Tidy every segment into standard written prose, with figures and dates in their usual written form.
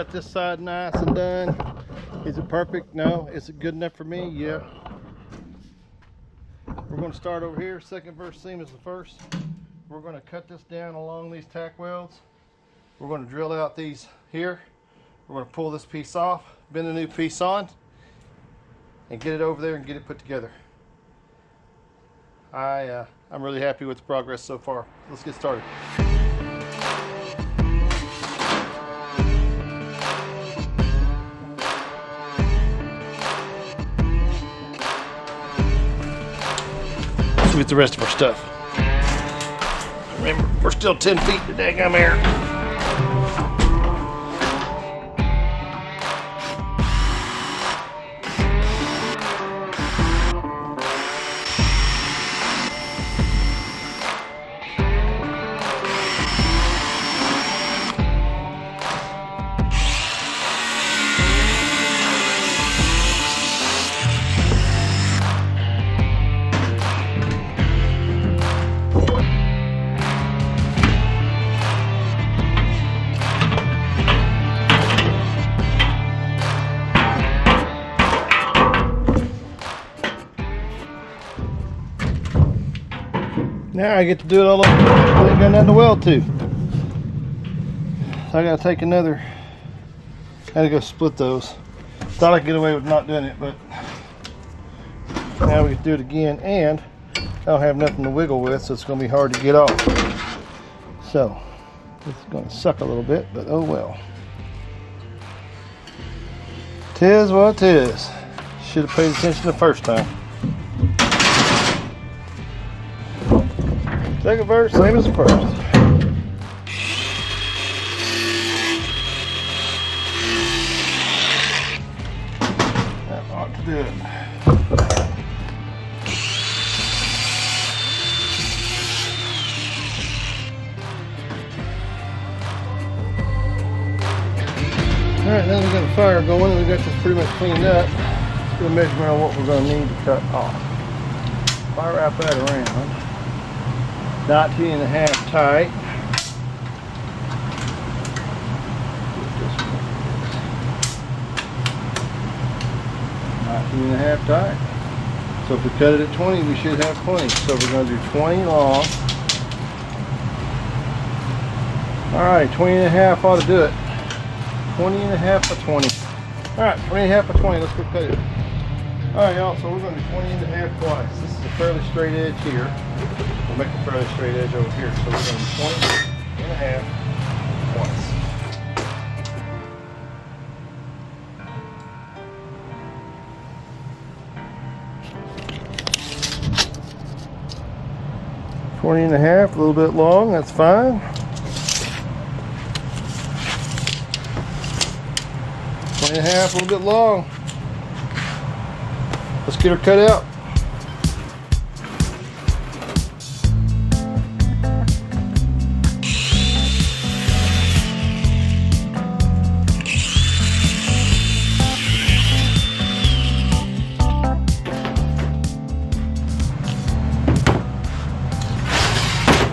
got this side nice and done. Is it perfect? No. Is it good enough for me? Yeah. We're going to start over here. Second verse seam is the first. We're going to cut this down along these tack welds. We're going to drill out these here. We're going to pull this piece off, bend the new piece on, and get it over there and get it put together. I'm really happy with the progress so far. Let's get started. Let's get the rest of our stuff. Remember, we're still 10 feet to daggum air. Now I get to do it all over. I ain't got nothing to weld to. So I gotta take another. I gotta go split those. Thought I could get away with not doing it, but now we can do it again. And I don't have nothing to wiggle with, so it's gonna be hard to get off. So this is gonna suck a little bit, but oh well. 'Tis what 'tis. Should have paid attention the first time. Second verse, same as the first. That ought to do it. Alright, now we got the fire going and we got this pretty much cleaned up. Let's do a measurement on what we're going to need to cut off. Fire wrap that around. 19.5 tight. 19.5 tight. So if we cut it at 20, we should have plenty. So we're going to do 20 long. Alright, 20.5 ought to do it. 20.5 by 20. Alright, 20.5 by 20. Let's go cut it. Alright, y'all, so we're going to do 20.5 twice. This is a fairly straight edge here. We'll make a fairly straight edge over here. So we're going to do 20.5 twice. $20.5, a little bit long, that's fine. 20.5, a little bit long. Let's get her cut out.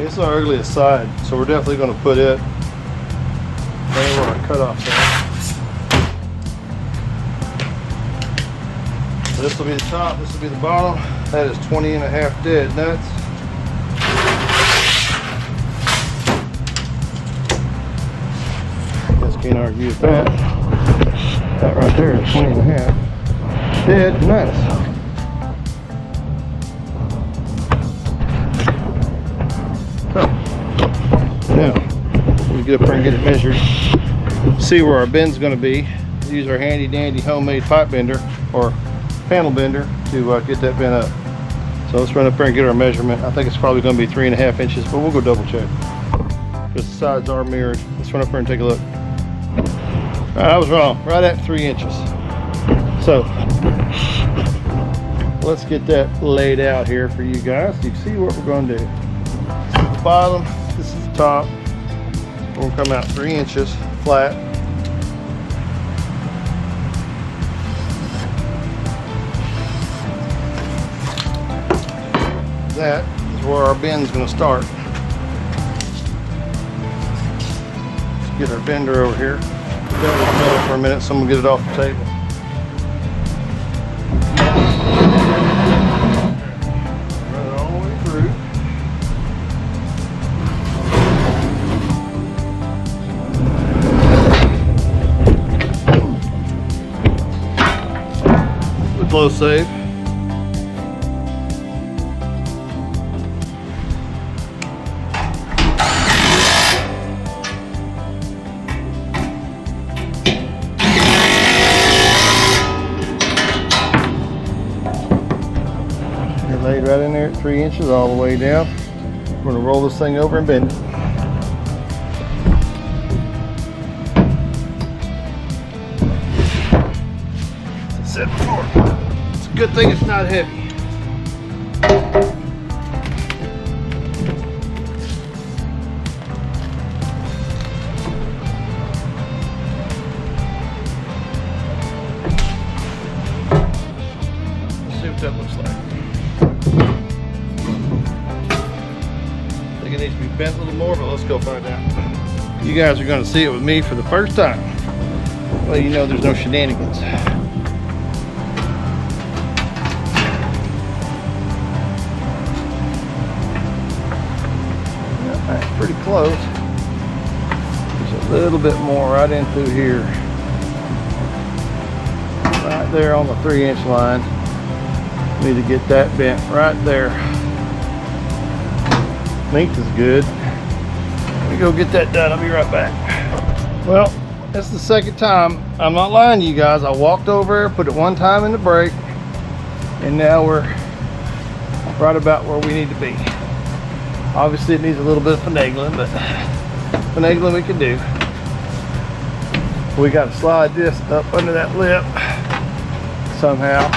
It's our ugliest side, so we're definitely going to put it right where our cutoffs are. So this will be the top, this will be the bottom. That is 20.5 dead nuts. Just can't argue with that. That right there is 20.5 dead nuts. Now, we get up there and get it measured. See where our bend's going to be. Use our handy dandy homemade pipe bender or panel bender to get that bent up. So let's run up there and get our measurement. I think it's probably going to be 3.5 inches, but we'll go double check because the sides are mirrored. Let's run up there and take a look. All right, I was wrong. Right at 3 inches. So let's get that laid out here for you guys so you can see what we're going to do. This is the bottom. This is the top. We're going to come out 3 inches flat. That is where our bend's going to start. Let's get our bender over here. bent with metal for a minute, so I'm gonna get it off the table. Run it all the way through. With blow safe. Laid right in there at 3 inches all the way down. We're going to roll this thing over and bend it. As I said before, it's a good thing it's not heavy. Let's see what that looks like. It needs to be bent a little more, but let's go find out. You guys are going to see it with me for the first time. Well, you know there's no shenanigans. Yeah, that's pretty close. Just a little bit more right in through here. Right there on the 3-inch line. Need to get that bent right there. Length is good. Let me go get that done. I'll be right back. Well, that's the second time. I'm not lying to you guys. I walked over, put it one time in the brake, and now we're right about where we need to be. Obviously it needs a little bit of finagling, but finagling we can do. We got to slide this up under that lip somehow.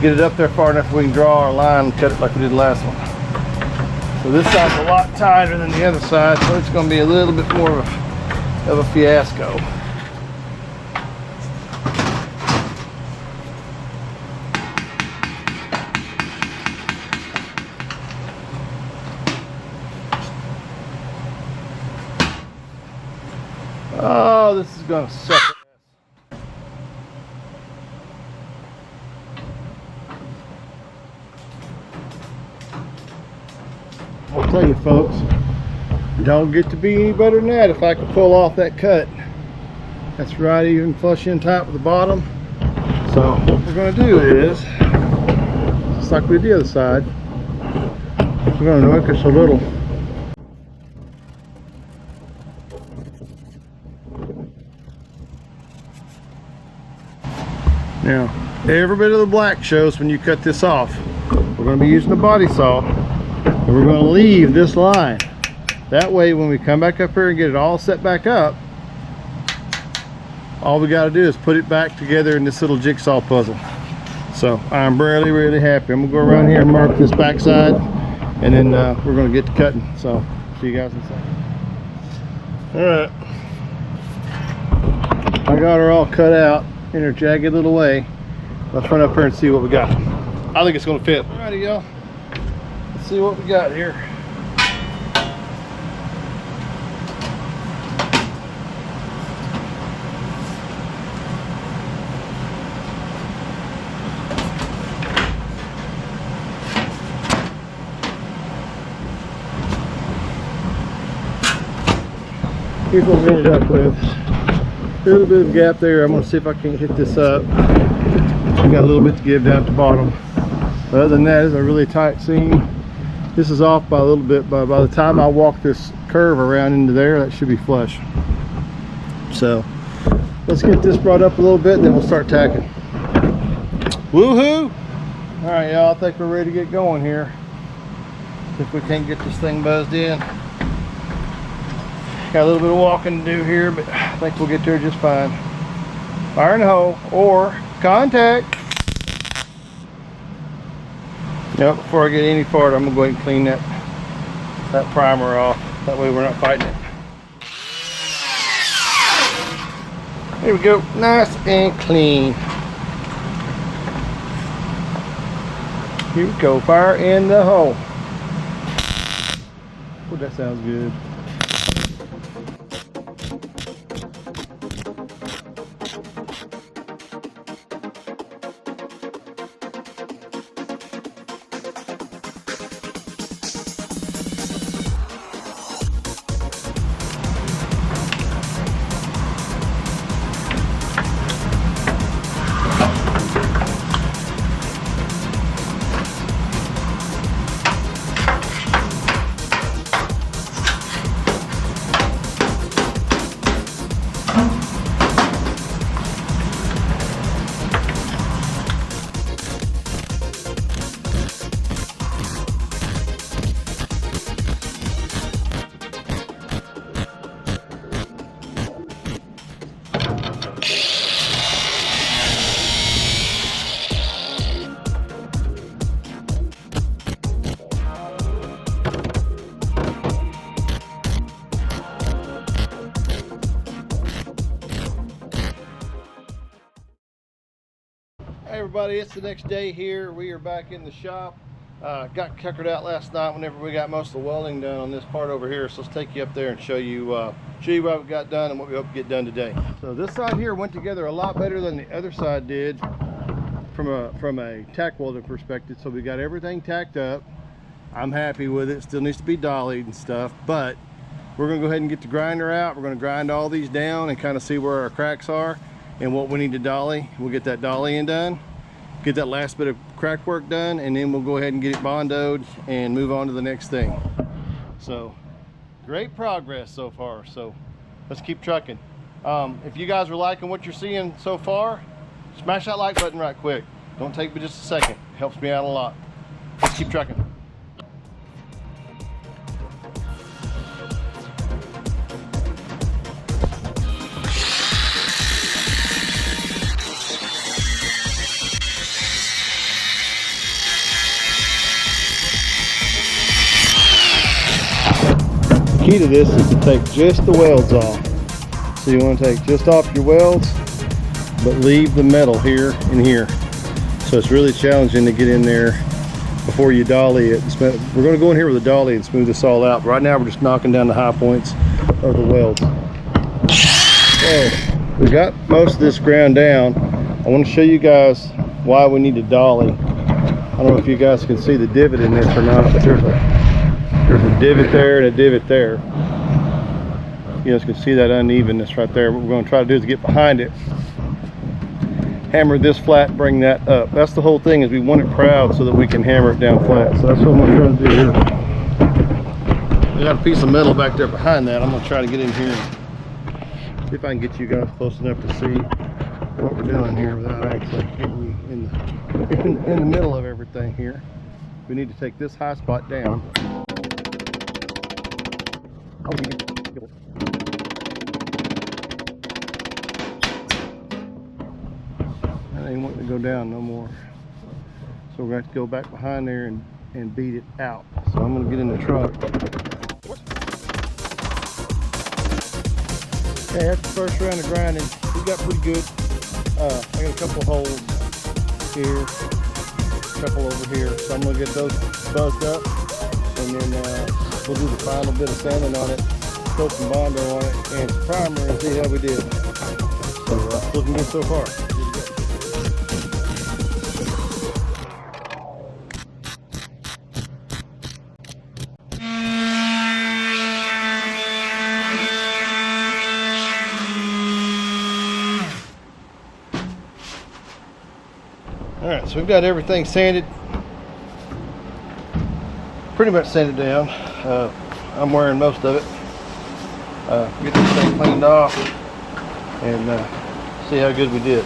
Get it up there far enough we can draw our line and cut it like we did the last one. So this side's a lot tighter than the other side, so it's going to be a little bit more of a fiasco. Oh, this is going to suck. I'll tell you folks, don't get to be any better than that if I can pull off that cut. That's right even flush in tight with the bottom. So what we're going to do is, just like we did the other side, we're going to work us a little. Now, every bit of the black shows when you cut this off. We're going to be using a body saw. And we're going to leave this line. That way when we come back up here and get it all set back up, all we got to do is put it back together in this little jigsaw puzzle. So I'm really happy. I'm going to go around here and mark this back side, and then we're going to get to cutting. So see you guys in a second. Alright, I got her all cut out in her jagged little way. Let's run up here and see what we got. I think it's going to fit. Alrighty y'all. See what we got here. Here's what we ended up with. A little bit of gap there. I'm going to see if I can hit this up. We got a little bit to give down at the bottom. But other than that, it's a really tight seam. This is off by a little bit, but by the time I walk this curve around into there, that should be flush. So let's get this brought up a little bit, and then we'll start tacking. Woohoo! All right, y'all, I think we're ready to get going here. If we can't get this thing buzzed in. Got a little bit of walking to do here, but I think we'll get there just fine. Fire in the hole, or contact. Yep, before I get any farther, I'm gonna go ahead and clean that primer off. That way we're not fighting it. Here we go, nice and clean. Here we go, fire in the hole. Oh, that sounds good. everybody, it's the next day here. We are back in the shop. Got tuckered out last night whenever we got most of the welding done on this part over here. So let's take you up there and show you what we got done and what we hope to get done today. So this side here went together a lot better than the other side did from a tack welding perspective. So we got everything tacked up. I'm happy with it. Still needs to be dollied and stuff, but we're gonna go ahead and get the grinder out. We're gonna grind all these down and kind of see where our cracks are and what we need to dolly. We'll get that dollying done, get that last bit of crack work done, and then we'll go ahead and get it bondoed and move on to the next thing. So great progress so far, so let's keep trucking. If you guys are liking what you're seeing so far, smash that like button right quick. Don't take me just a second, it helps me out a lot. Let's keep trucking. The key to this is to take just the welds off. So you want to take just off your welds, but leave the metal here and here. So it's really challenging to get in there before you dolly it. We're going to go in here with a dolly and smooth this all out. But right now we're just knocking down the high points of the welds. So we got most of this ground down. I want to show you guys why we need to dolly. I don't know if you guys can see the divot in this or not, but there's a divot there and a divot there. You guys can see that unevenness right there. What we're going to try to do is get behind it, hammer this flat, bring that up. That's the whole thing, is we want it proud so that we can hammer it down flat. So that's what I'm going to try to do here. I got a piece of metal back there behind that. I'm going to try to get in here and see if I can get you guys close enough to see what we're doing here without actually getting in the middle of everything here. We need to take this high spot down. That ain't wanting to go down no more. So we're going to have to go back behind there and beat it out. So I'm going to get in the truck. Okay, that's the first round of grinding. We got pretty good. I got a couple holes here, a couple over here. So I'm going to get those buzzed up, and then we'll do the final bit of sanding on it, throw some bondo on it, and some primer, and see how we did. So looking good so far. All right, so we've got everything sanded, pretty much sanded down. I'm wearing most of it. Get this thing cleaned off and see how good we did.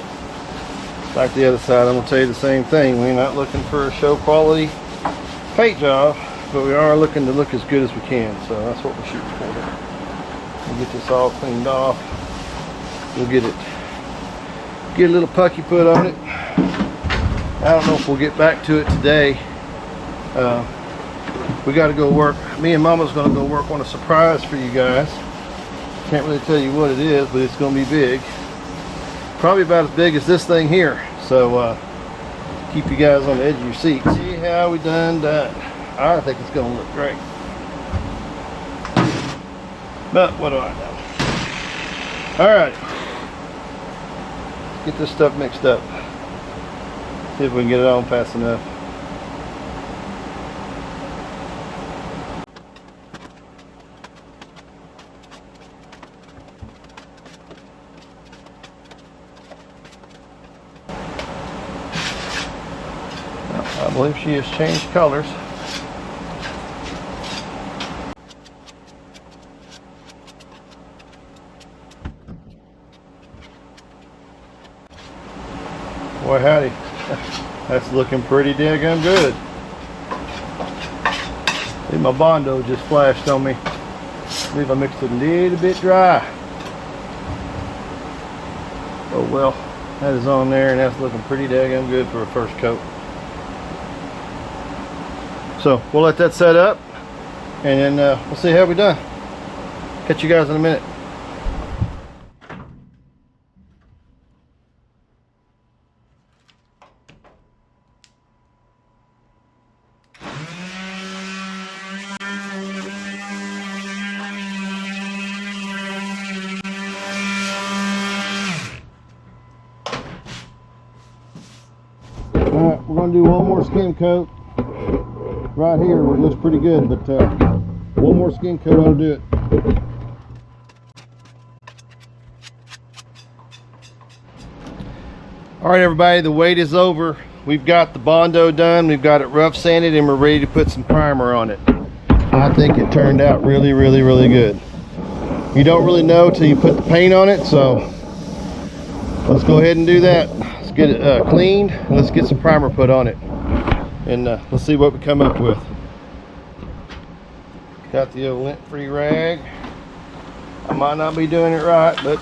Like the other side, I'm going to tell you the same thing. We're not looking for a show quality paint job, but we are looking to look as good as we can. So that's what we're shooting for. We'll get this all cleaned off. We'll get a little pucky put on it. I don't know if we'll get back to it today. We got to go work. Me and Mama's going to go work on a surprise for you guys. Can't really tell you what it is, but it's going to be big. Probably about as big as this thing here. So keep you guys on the edge of your seats. See how we done. I think it's going to look great. But what do I know? All right. Get this stuff mixed up. See if we can get it on fast enough. I believe she has changed colors. Boy howdy, that's looking pretty daggone good. See, my bondo just flashed on me. I believe I mixed it a little bit dry. Oh well, that is on there and that's looking pretty daggone good for a first coat. So we'll let that set up and then we'll see how we done. Catch you guys in a minute. We're going to do one more skim coat right here. It looks pretty good, but one more skim coat ought to do it. All right, everybody, the wait is over. We've got the Bondo done. We've got it rough sanded, and we're ready to put some primer on it. I think it turned out really, really, really good. You don't really know till you put the paint on it, so let's go ahead and do that. Let's get it cleaned, and let's get some primer put on it, and let's see what we come up with. Got the old lint-free rag. I might not be doing it right, but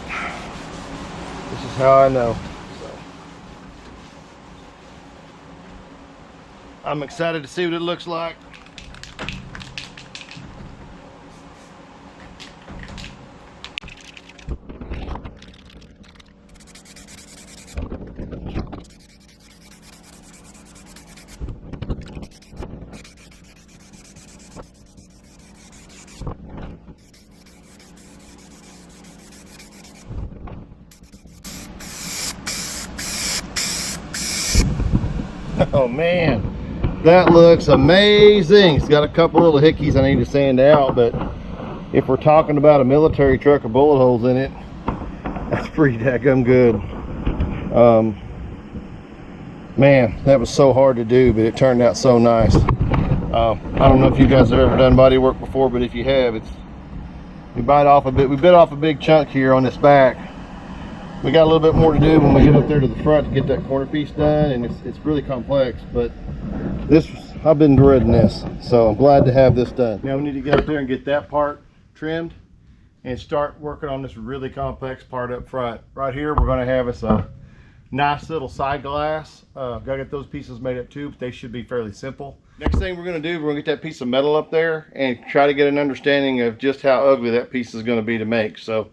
this is how I know. I'm excited to see what it looks like. Oh man, that looks amazing. It's got a couple little hickeys I need to sand out, but if we're talking about a military truck with bullet holes in it, that's pretty daggum good. Man, that was so hard to do, but it turned out so nice. I don't know if you guys have ever done body work before, but if you have, we bit off a big chunk here on this back. We got a little bit more to do when we get up there to the front to get that corner piece done, and it's really complex, but I've been dreading this, so I'm glad to have this done. Now we need to get up there and get that part trimmed and start working on this really complex part up front. Right here we're going to have us a nice little side glass. Gotta get those pieces made up too, but they should be fairly simple. Next thing we're going to do, we're going to get that piece of metal up there and try to get an understanding of just how ugly that piece is going to be to make. So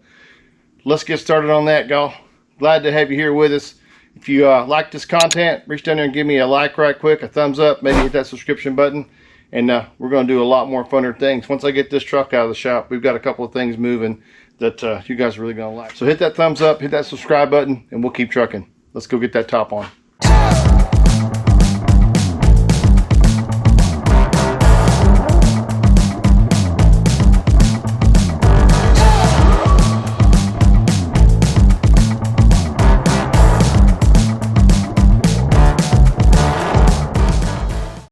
let's get started on that, y'all. Glad to have you here with us. If you like this content, reach down there and give me a like right quick, a thumbs up, maybe hit that subscription button, and we're going to do a lot more funner things. Once I get this truck out of the shop, we've got a couple of things moving that you guys are really going to like. So hit that thumbs up, hit that subscribe button, and we'll keep trucking. Let's go get that top on.